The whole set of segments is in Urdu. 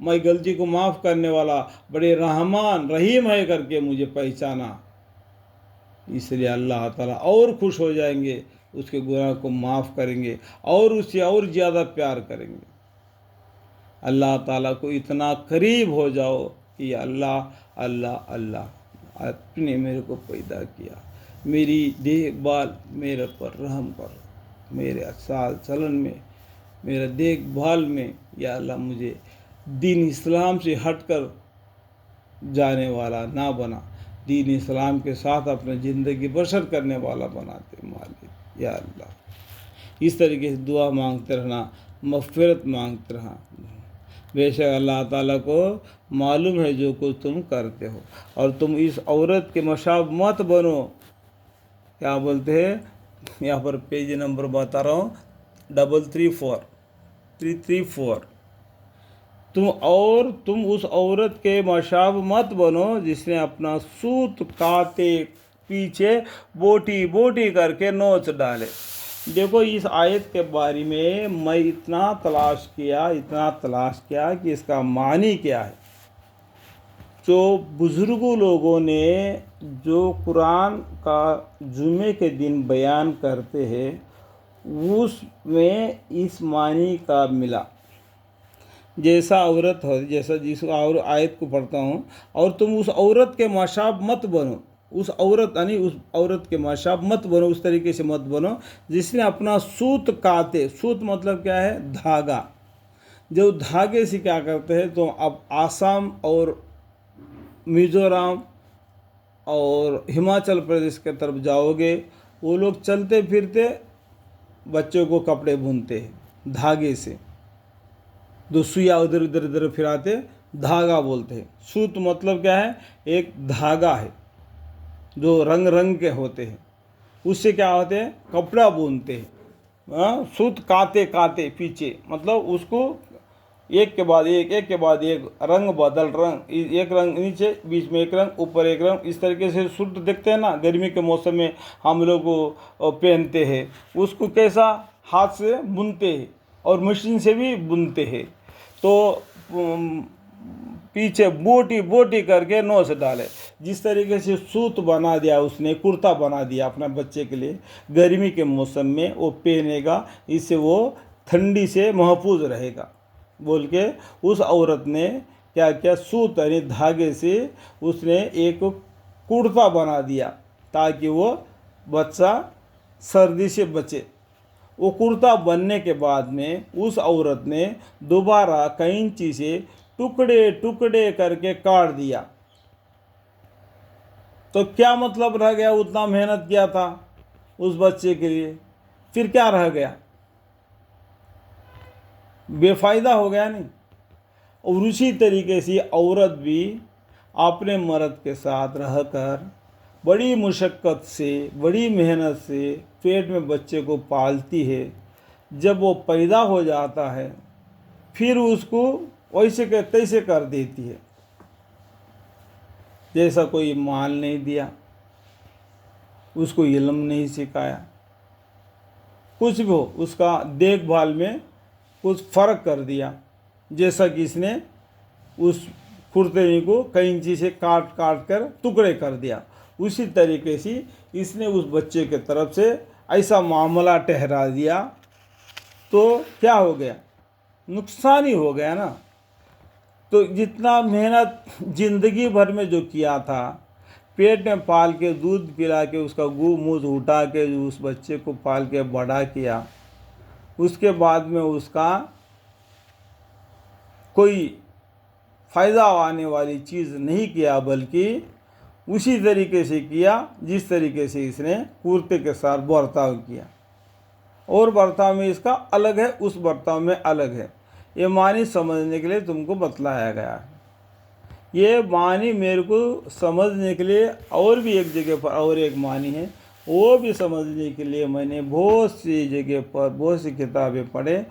میں غلطی کو معاف کرنے والا بڑے رحمان رحیم ہے کر کے مجھے پہچانا، اس لیے اللہ تعالیٰ اور خوش ہو جائیں گے، اس کے گناہ کو معاف کریں گے اور اس سے اور زیادہ پیار کریں گے۔ اللہ تعالیٰ کو اتنا قریب ہو جاؤ کہ اللہ اللہ اللہ اپنے میرے کو پیدا کیا، میری دیکھ بھال میرے پر رحم کر، میرے چال چلن میں، میرے دیکھ بھال میں، یا اللہ مجھے دین اسلام سے ہٹ کر جانے والا نہ بنا، دین اسلام کے ساتھ اپنے زندگی بسر کرنے والا بناتے مالک یا اللہ۔ اس طریقے سے دعا مانگتے رہنا، مغفرت مانگتے رہنا۔ بے شک اللہ تعالیٰ کو معلوم ہے جو کچھ تم کرتے ہو، اور تم اس عورت کے مشابہ مت بنو۔ کیا بولتے ہیں یہاں پر پیج نمبر بتا رہا ہوں 334 تم اس عورت کے مشابہ مت بنو جس نے اپنا سوت کاتے پیچھے بوٹی بوٹی کر کے نوچ ڈالے۔ دیکھو اس آیت کے بارے میں اتنا تلاش کیا کہ اس کا معنی کیا ہے۔ جو بزرگوں لوگوں نے جو قرآن کا جمعے کے دن بیان کرتے ہیں اس میں اس معنی کا ملا، جیسا عورت ہو، جیسا جس آیت کو پڑھتا ہوں، اور تم اس عورت کے مشابہ مت بنو، اس عورت کے مشابہ مت بنو، اس طریقے سے مت بنو جس نے اپنا سوت کاتے۔ سوت مطلب کیا ہے؟ دھاگا۔ جو دھاگے سے کیا کرتے ہیں، تو اب آسام اور میزورام اور ہماچل پردیش کی طرف جاؤ گے، وہ لوگ چلتے پھرتے بچوں کو کپڑے بنتے ہیں دھاگے سے، دو سوئیاں ادھر ادھر پھراتے، دھاگا بولتے ہیں۔ سوت مطلب کیا ہے؟ ایک دھاگا ہے جو رنگ رنگ کے ہوتے ہیں، اس سے کیا ہوتے ہیں؟ کپڑا بنتے ہیں۔ سوت کاتے کاتے پیچھے مطلب اس کو ایک کے بعد ایک رنگ بدل، ایک رنگ نیچے، بیچ میں ایک رنگ، اوپر ایک رنگ، اس طریقے سے سوٹ دیکھتے ہیں نا، گرمی کے موسم میں ہم لوگ پہنتے ہیں، اس کو کیسا؟ ہاتھ سے بنتے ہیں اور مشین سے بھی بنتے ہیں۔ تو پیچھے بوٹی بوٹی کر کے نوچ ڈالے، جس طریقے سے سوت بنا دیا، اس نے کرتا بنا دیا اپنا بچے کے لیے، گرمی کے موسم میں وہ پہنے گا، اس سے وہ ٹھنڈی سے محفوظ رہے گا بول کے اس عورت نے کیا کیا؟ سوت یعنی دھاگے سے اس نے ایک کرتا بنا دیا تاکہ وہ بچہ سردی سے بچے۔ وہ کرتا بننے کے بعد میں اس عورت نے دوبارہ کینچی سے ٹکڑے ٹکڑے کر کے کاٹ دیا۔ تو کیا مطلب رہ گیا؟ اتنا محنت کیا تھا اس بچے کے لیے، پھر کیا رہ گیا؟ بے فائدہ ہو گیا نہیں۔ اور اسی طریقے سے عورت بھی اپنے مرد کے ساتھ رہ کر بڑی مشقت سے، بڑی محنت سے پیٹ میں بچے کو پالتی ہے، جب وہ پیدا ہو جاتا ہے پھر اس کو ویسے کہ تیسے کر دیتی ہے، جیسا کوئی مال نہیں دیا، اس کو علم نہیں سکھایا، کچھ بھی ہو، اس کا دیکھ بھال میں کچھ فرق کر دیا، جیسا کہ اس نے اس کرتے کو کینچی سے کاٹ کاٹ کر ٹکڑے کر دیا، اسی طریقے سے اس نے اس بچے کے طرف سے ایسا معاملہ ٹھہرا دیا، تو کیا ہو گیا؟ نقصان ہی ہو گیا نا۔ تو جتنا محنت زندگی بھر میں جو کیا تھا، پیٹ میں پال کے دودھ پلا کے اس کا منہ اٹھا کے جو اس بچے کو پال کے بڑا کیا، اس کے بعد میں اس کا کوئی فائدہ آنے والی چیز نہیں کیا، بلکہ اسی طریقے سے کیا جس طریقے سے اس نے کرتے کے ساتھ برتاؤ کیا، اور برتاؤ میں اس کا الگ ہے، اس برتاؤ میں الگ ہے۔ یہ معنی سمجھنے کے لیے تم کو بتلایا گیا ہے۔ یہ معنی میرے کو سمجھنے کے لیے اور بھی ایک جگہ پر اور ایک معنی ہے، وہ بھی سمجھنے کے لیے میں نے بہت سی جگہ پر بہت سی کتابیں پڑھے،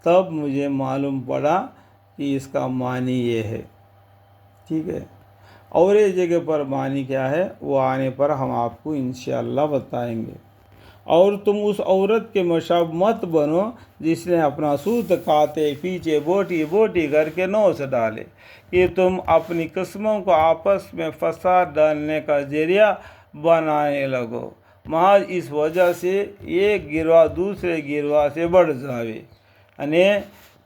تب مجھے معلوم پڑا کہ اس کا معنی یہ ہے، ٹھیک ہے۔ اور ایک جگہ پر معنی کیا ہے وہ آنے پر ہم آپ کو انشاءاللہ بتائیں گے۔ اور تم اس عورت کے مشابہ مت بنو جس نے اپنا سوت کھاتے پیچھے بوٹی بوٹی کر کے نوچ ڈالے، کہ تم اپنی قسموں کو آپس میں فساد ڈالنے کا ذریعہ بنانے لگو، محض اس وجہ سے ایک گروہ دوسرے گروہ سے بڑھ جاوے، یعنی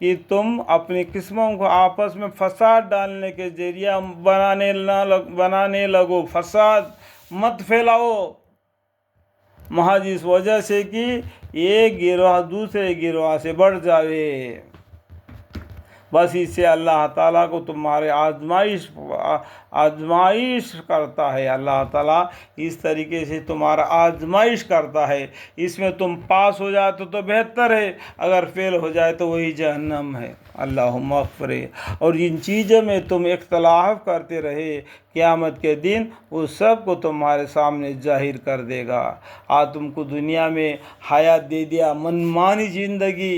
کہ تم اپنی قسموں کو آپس میں فساد ڈالنے کے ذریعہ بنانے لگو، فساد مت پھیلاؤ، محض اس وجہ سے کہ ایک گروہ دوسرے گروہ سے بڑھ جاوے۔ بس اس سے اللہ تعالیٰ کو تمہارے آزمائش کرتا ہے، اللہ تعالیٰ اس طریقے سے تمہارا آزمائش کرتا ہے، اس میں تم پاس ہو جاتے تو بہتر ہے، اگر فیل ہو جائے تو وہی جہنم ہے، اللہم اغفر۔ اور جن چیزوں میں تم اختلاف کرتے رہے، قیامت کے دن اس سب کو تمہارے سامنے ظاہر کر دے گا۔ آج تم کو دنیا میں حیات دے دیا، منمانی زندگی،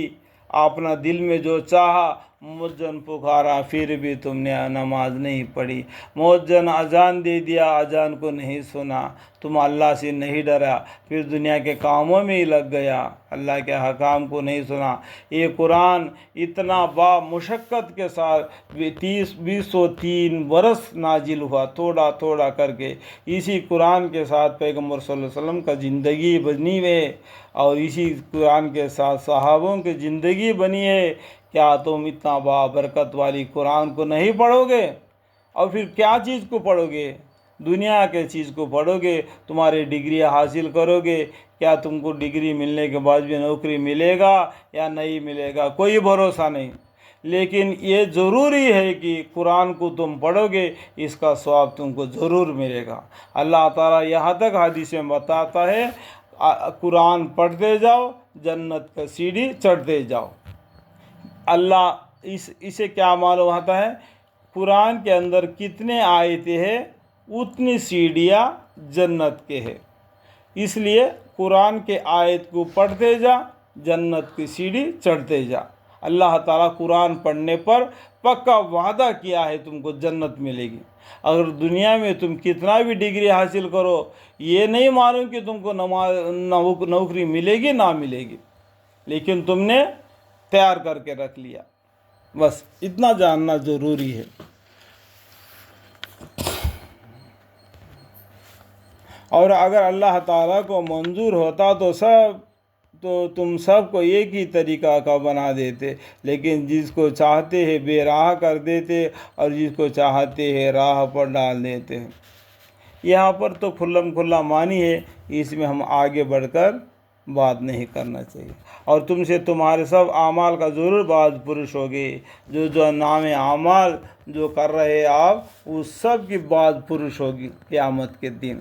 اپنا دل میں جو چاہا، مؤذن پکارا پھر بھی تم نے نماز نہیں پڑھی، مؤذن اذان دے دیا، اذان کو نہیں سنا، تم اللہ سے نہیں ڈرا، پھر دنیا کے کاموں میں ہی لگ گیا، اللہ کے حکام کو نہیں سنا۔ یہ قرآن اتنا با مشقت کے ساتھ 203 برس نازل ہوا، تھوڑا تھوڑا کر کے، اسی قرآن کے ساتھ پیغمبر صلی اللہ علیہ وسلم کا زندگی بنی ہے، اور اسی قرآن کے ساتھ صحابوں کی زندگی بنی ہے۔ کیا تم اتنا بابرکت والی قرآن کو نہیں پڑھو گے؟ اور پھر کیا چیز کو پڑھو گے؟ دنیا کے چیز کو پڑھو گے، تمہاری ڈگری حاصل کرو گے، کیا تم کو ڈگری ملنے کے بعد بھی نوکری ملے گا یا نہیں ملے گا، کوئی بھروسہ نہیں، لیکن یہ ضروری ہے کہ قرآن کو تم پڑھو گے، اس کا ثواب تم کو ضرور ملے گا۔ اللہ تعالیٰ یہاں تک حدیث میں بتاتا ہے، قرآن پڑھتے جاؤ، جنت کا سیڑھی چڑھتے جاؤ۔ اللہ اسے کیا معلوم ہوتا ہے؟ قرآن کے اندر کتنے آیتیں ہیں اتنی سیڑھیاں جنت کے ہیں، اس لیے قرآن کے آیت کو پڑھتے جا، جنت کی سیڑھی چڑھتے جا۔ اللہ تعالیٰ قرآن پڑھنے پر پکا وعدہ کیا ہے تم کو جنت ملے گی۔ اگر دنیا میں تم کتنا بھی ڈگری حاصل کرو، یہ نہیں معلوم کہ تم کو نوکری ملے گی نہ ملے گی، لیکن تم نے تیار کر کے رکھ لیا، بس اتنا جاننا ضروری ہے۔ اور اگر اللہ تعالیٰ کو منظور ہوتا تو تم سب کو ایک ہی طریقہ کا بنا دیتے، لیکن جس کو چاہتے ہیں بے راہ کر دیتے، اور جس کو چاہتے ہیں راہ پر ڈال دیتے ہیں۔ یہاں پر تو کھلم کھلا معنی ہے، اس میں ہم آگے بڑھ کر بات نہیں کرنا چاہیے۔ اور تم سے تمہارے سب اعمال کا ضرور بعض پرش ہوگے، جو نام اعمال جو کر رہے آپ، اس سب کی بعض پرش ہوگی قیامت کے دن۔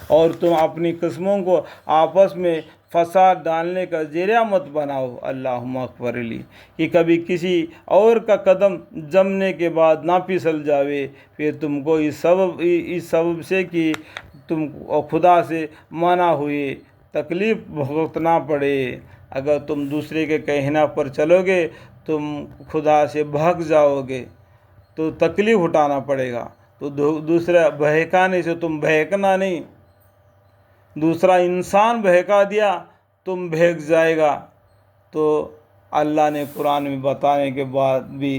اور تم اپنی قسموں کو آپس میں فساد ڈالنے کا ذریعہ مت بناؤ، اللہم اغفر لی، کہ کبھی کسی اور کا قدم جمنے کے بعد نہ پھسل جاوے، پھر تم کو اس سبب سے کہ تم خدا سے منع ہوئے تکلیف بھگتنا پڑے۔ اگر تم دوسرے کے کہنا پر چلو گے، تم خدا سے بھگ جاؤ گے تو تکلیف اٹھانا پڑے گا، تو دوسرا بہکانے سے تم بہکنا نہیں، دوسرا انسان بہکا دیا تم بہک جائے گا، تو اللہ نے قرآن میں بتانے کے بعد بھی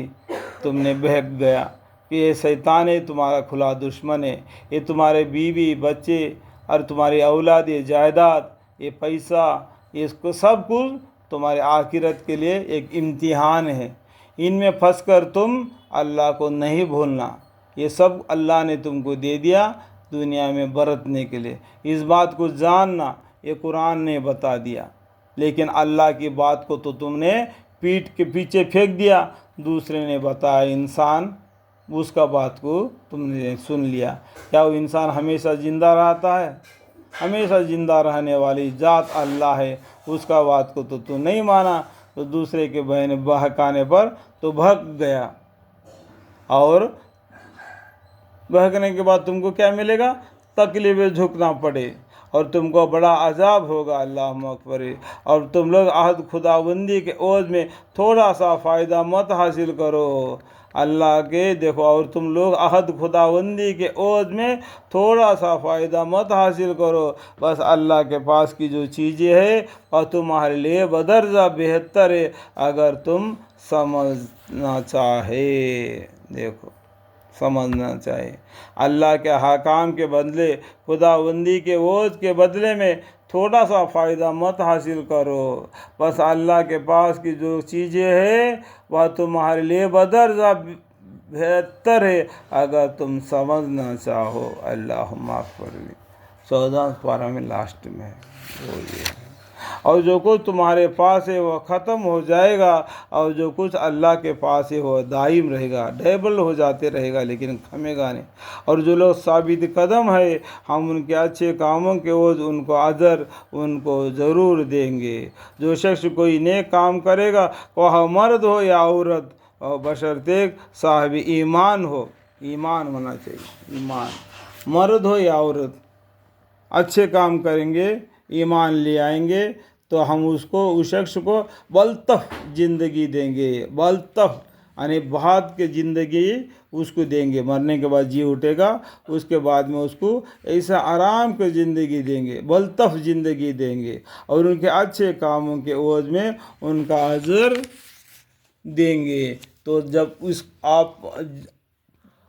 تم نے بہک گیا کہ یہ شیطان ہے، تمہارا کھلا دشمن ہے، یہ تمہارے بیوی بچے اور تمہاری اولاد، یہ جائیداد، یہ پیسہ، اس کو سب کچھ تمہارے آخرت کے لیے ایک امتحان ہے، ان میں پھنس کر تم اللہ کو نہیں بھولنا، یہ سب اللہ نے تم کو دے دیا دنیا میں برتنے کے لیے، اس بات کو جاننا، یہ قرآن نے بتا دیا، لیکن اللہ کی بات کو تو تم نے پیٹھ کے پیچھے پھینک دیا، دوسرے نے بتایا انسان، اس کا بات کو تم نے سن لیا۔ کیا وہ انسان ہمیشہ زندہ رہتا ہے؟ ہمیشہ زندہ رہنے والی ذات اللہ ہے، اس کا بات کو تو نہیں مانا، تو دوسرے کے بہکانے پر تو بہک گیا، اور بہکنے کے بعد تم کو کیا ملے گا؟ تکلیفیں جھکنا پڑے، اور تم کو بڑا عذاب ہوگا، اللہم اکبر۔ اور تم لوگ عہد خداوندی کے عوض میں تھوڑا سا فائدہ مت حاصل کرو، اللہ کے دیکھو، اور تم لوگ عہد خداوندی کے عہد میں تھوڑا سا فائدہ مت حاصل کرو، بس اللہ کے پاس کی جو چیزیں ہے اور تمہارے لیے بدرجہ بہتر ہے اگر تم سمجھنا چاہے۔ دیکھو، سمجھنا چاہیے اللہ کے حکام کے بدلے، خداوندی کے عہد کے بدلے میں تھوڑا سا فائدہ مت حاصل کرو، بس اللہ کے پاس کی جو چیزیں ہیں وہ تمہارے لیے بدرجہ بہتر ہے اگر تم سمجھنا چاہو۔ اللہم اغفر لی، 14 پارہ میں لاسٹ میں ہے وہ یہ ہے۔ اور جو کچھ تمہارے پاس ہے وہ ختم ہو جائے گا، اور جو کچھ اللہ کے پاس ہے وہ دائم رہے گا، ڈبل ہو جاتے رہے گا لیکن تھمے گا نہیں۔ اور جو لوگ ثابت قدم ہے، ہم ان کے اچھے کاموں کے عوض ان کو اجر ان کو ضرور دیں گے۔ جو شخص کوئی نیک کام کرے گا، وہ مرد ہو یا عورت، اور بشرطیک صاحب ایمان ہو، ایمان ہونا چاہیے، ایمان، مرد ہو یا عورت، اچھے کام کریں گے، ایمان لے آئیں گے تو ہم اس شخص کو بلطف زندگی دیں گے، بلطف یعنی بہت کے زندگی اس کو دیں گے، مرنے کے بعد جی اٹھے گا، اس کے بعد میں اس کو ایسا آرام کی زندگی دیں گے، بلطف زندگی دیں گے، اور ان کے اچھے کاموں کے عوض میں ان کا اجر دیں گے۔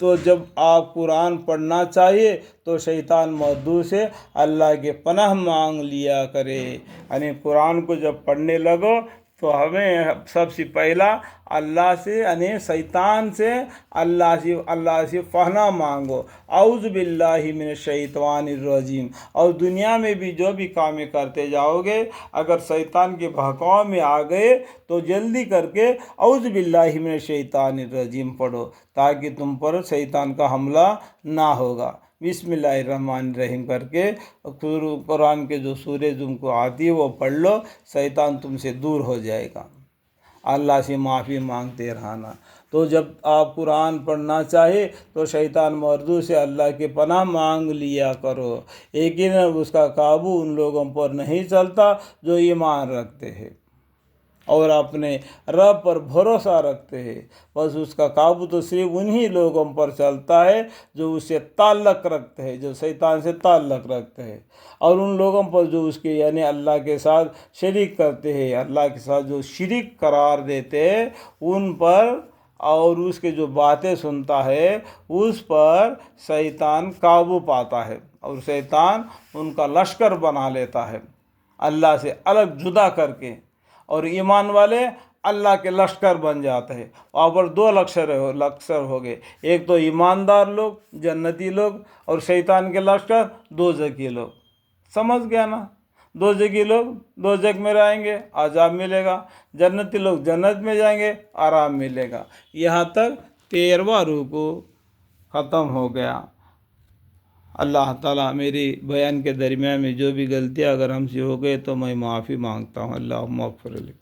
تو جب آپ قرآن پڑھنا چاہیے تو شیطان مردود سے اللہ کے پناہ مانگ لیا کرے، یعنی قرآن کو جب پڑھنے لگو تو ہمیں سب سے پہلا اللہ سے یعنی شیطان سے اللہ سے پناہ مانگو، اعوذ باللہ من الشیطان الرجیم۔ اور دنیا میں بھی جو بھی کام کرتے جاؤ گے، اگر شیطان کے بہکاؤ میں آ گئے تو جلدی کر کے اعوذ باللہ من الشیطان الرجیم پڑھو، تاکہ تم پر شیطان کا حملہ نہ ہوگا۔ بسم اللہ الرحمن الرحیم کر کے قرآن کے جو سورہ تم کو آتی ہے وہ پڑھ لو، شیطان تم سے دور ہو جائے گا۔ اللہ سے معافی مانگتے رہنا۔ تو جب آپ قرآن پڑھنا چاہے تو شیطان مردود سے اللہ کے پناہ مانگ لیا کرو، لیکن اس کا قابو ان لوگوں پر نہیں چلتا جو ایمان رکھتے ہیں اور اپنے رب پر بھروسہ رکھتے ہیں، بس اس کا قابو تو صرف انہی لوگوں پر چلتا ہے جو اس سے تعلق رکھتے ہیں، جو شیطان سے تعلق رکھتے ہیں، اور ان لوگوں پر جو اس کے یعنی اللہ کے ساتھ شریک کرتے ہیں، اللہ کے ساتھ جو شریک قرار دیتے ہیں ان پر، اور اس کے جو باتیں سنتا ہے اس پر شیطان قابو پاتا ہے، اور شیطان ان کا لشکر بنا لیتا ہے اللہ سے الگ جدا کر کے، اور ایمان والے اللہ کے لشکر بن جاتے ہیں۔ وہاں پر 2 لشکر ہو گئے، ایک تو ایماندار لوگ، جنتی لوگ، اور شیطان کے لشکر دوزخی لوگ۔ سمجھ گیا نا؟ دوزخی لوگ دوزخ میں رہیں گے، عذاب ملے گا، جنتی لوگ جنت میں جائیں گے، آرام ملے گا۔ یہاں تک 13واں رکوع ختم ہو گیا۔ اللہ تعالیٰ میری بیان کے درمیان میں جو بھی غلطیاں اگر ہم سے ہو گئے تو میں معافی مانگتا ہوں۔ اللہم اغفر لی۔